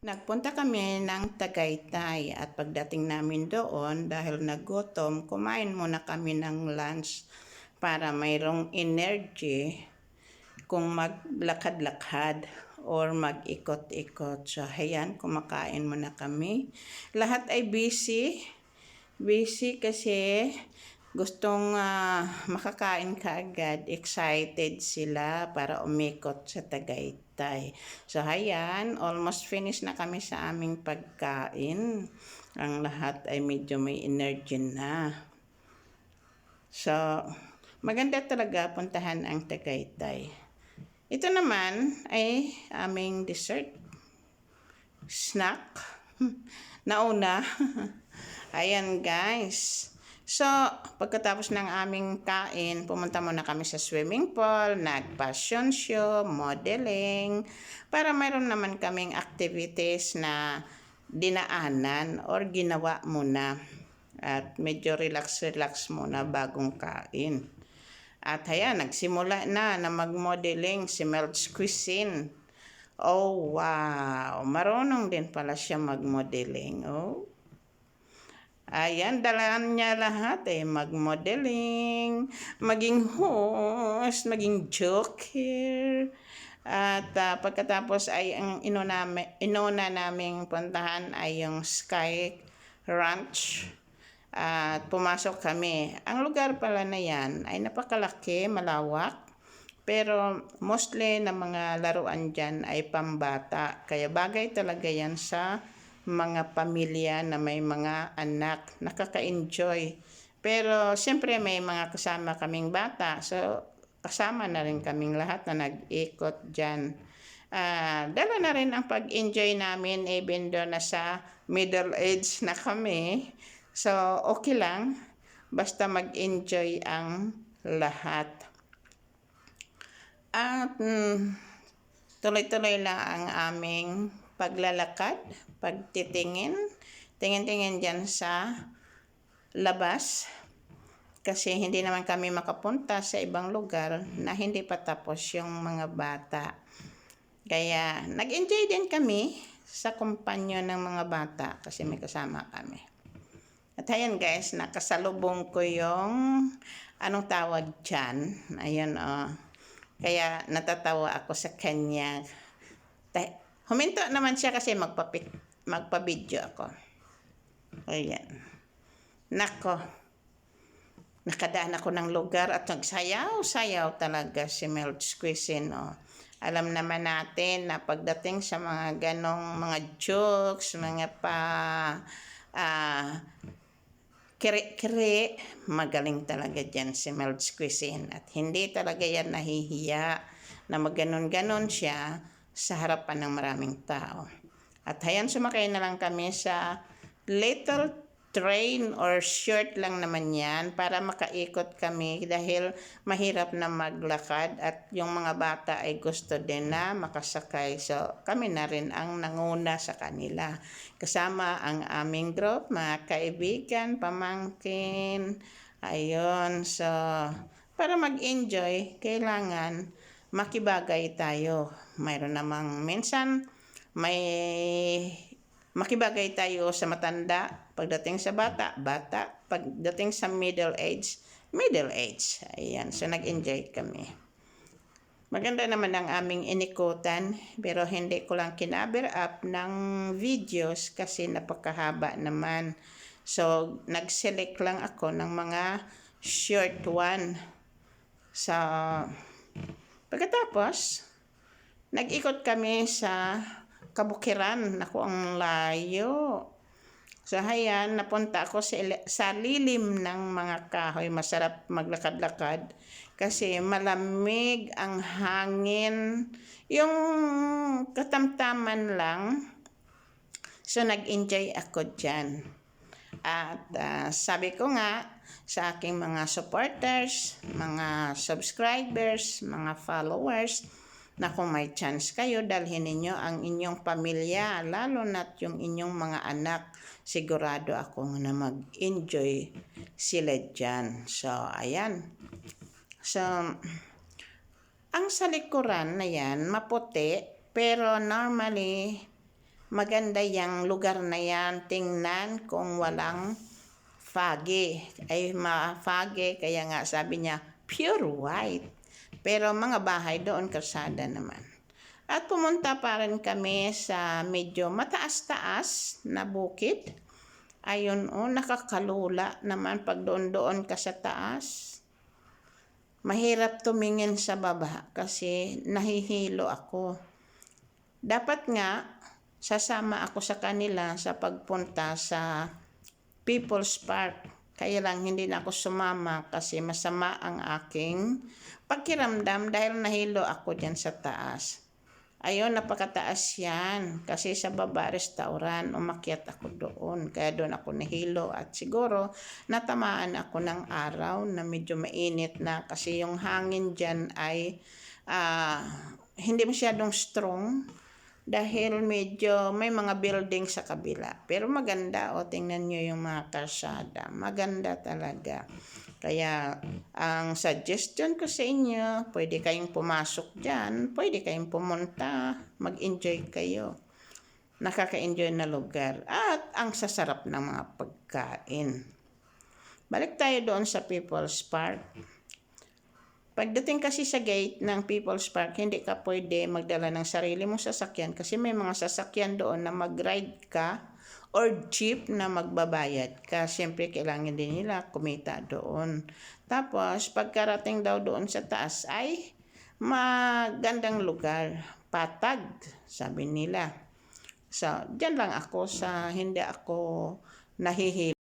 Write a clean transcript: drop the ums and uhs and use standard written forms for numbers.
Nagpunta kami ng Tagaytay at pagdating namin doon dahil nagutom, kumain muna kami ng lunch para mayroong energy kung maglakad-lakad or mag-ikot-ikot. So, ayan, kumakain muna kami. Lahat ay busy. Busy kasi gustong makakain kaagad. Excited sila para umikot sa Tagaytay. So, ayan, almost finish na kami sa aming pagkain. Ang lahat ay medyo may energy na. So, maganda talaga puntahan ang Tagaytay. Ito naman ay aming dessert. Snack. Nauna. Ayan guys. So, pagkatapos ng aming kain, pumunta muna kami sa swimming pool, nag-fashion show, modeling, para mayroon naman kaming activities na dinaanan or ginawa muna. At medyo relax-relax muna bagong kain. At ayan, nagsimula na mag-modeling si Mel's Cuisine. Oh, wow! Marunong din pala siya mag-modeling. Oh. Ayan, dalaan niya lahat mag-modeling, maging host, maging joker. At pagkatapos ay ang inuna naming puntahan ay yung Sky Ranch. At pumasok kami. Ang lugar pala na yan ay napakalaki, malawak. Pero mostly na mga laruan dyan ay pambata. Kaya bagay talaga yan sa mga pamilya na may mga anak, nakaka-enjoy. Pero siyempre may mga kasama kaming bata, so kasama na rin kaming lahat na nag-ikot dyan. Dala na rin ang pag-enjoy namin even doon na sa middle age na kami. So okay lang, basta mag-enjoy ang lahat. At tuloy-tuloy lang ang aming paglalakad, pagtitingin, tingin-tingin dyan sa labas. Kasi hindi naman kami makapunta sa ibang lugar na hindi pa tapos yung mga bata. Kaya nag-enjoy din kami sa kumpanyo ng mga bata kasi may kasama kami. At ayan guys, nakasalubong ko yung anong tawag dyan. Ayan Kaya natatawa ako sa kanya. Huminto naman siya kasi magpa-video ako. Ayan. Nako. Nakadaan ako ng lugar at nagsayaw-sayaw talaga si Mel's Cuisine. Alam naman natin na pagdating sa mga ganong mga jokes, mga kiri-kiri, magaling talaga dyan si Mel's Cuisine. At hindi talaga yan nahihiya na maganon-ganon siya sa harapan ng maraming tao. At ayan, sumakay na lang kami sa little train or short lang naman yan para makaikot kami dahil mahirap na maglakad at yung mga bata ay gusto din na makasakay. So kami na rin ang nanguna sa kanila. Kasama ang aming group, mga kaibigan, pamangkin. Ayun, so para mag-enjoy, kailangan makibagay tayo. Mayroon namang minsan may makibagay tayo sa matanda. Pagdating sa bata, bata. Pagdating sa middle age, middle age. Ayan, so nag-enjoy kami. Maganda naman ang aming inikutan, pero hindi ko lang kinaber up ng videos kasi napakahaba naman. So, nag-select lang ako ng mga short one. So, pagkatapos, nag-ikot kami sa Kabukiran. Naku, ang layo. So, ayan, napunta ako sa lilim ng mga kahoy. Masarap maglakad-lakad kasi malamig ang hangin. Yung katamtaman lang. So, nag-enjoy ako dyan. At sabi ko nga sa aking mga supporters, mga subscribers, mga followers, na kung may chance kayo, dalhin ninyo ang inyong pamilya, lalo na't yung inyong mga anak, sigurado ako na mag-enjoy sila dyan. So, ayan. So, ang sa likuran na yan, maputi, pero normally, maganda yung lugar na yan. Tingnan kung walang foggy. Ay ma-foggy, kaya nga sabi niya, pure white. Pero mga bahay doon, kalsada naman. At pumunta pa rin kami sa medyo mataas-taas na bukid. Ayun, nakakalula naman pag doon ka sa taas. Mahirap tumingin sa baba kasi nahihilo ako. Dapat nga, sasama ako sa kanila sa pagpunta sa People's Park. Kaya lang hindi na ako sumama kasi masama ang aking pakiramdam dahil nahilo ako dyan sa taas. Ayun, napakataas yan. Kasi sa baba, restaurant, umakyat ako doon. Kaya doon ako nahilo. At siguro, natamaan ako ng araw na medyo mainit na. Kasi yung hangin dyan ay hindi masyadong strong. Dahil medyo may mga building sa kabila. Pero maganda, tingnan nyo yung mga kalsada. Maganda talaga. Kaya, ang suggestion ko sa inyo, pwede kayong pumasok dyan, pwede kayong pumunta, mag-enjoy kayo. Nakaka-enjoy na lugar. At ang sasarap ng mga pagkain. Balik tayo doon sa People's Park. Pagdating kasi sa gate ng People's Park, hindi ka pwede magdala ng sarili mong sasakyan kasi may mga sasakyan doon na mag-ride ka or jeep na magbabayad ka. Siyempre, kailangan din nila kumita doon. Tapos, pagkarating daw doon sa taas ay magandang lugar. Patag, sabi nila. So, dyan lang ako sa hindi ako nahihilo.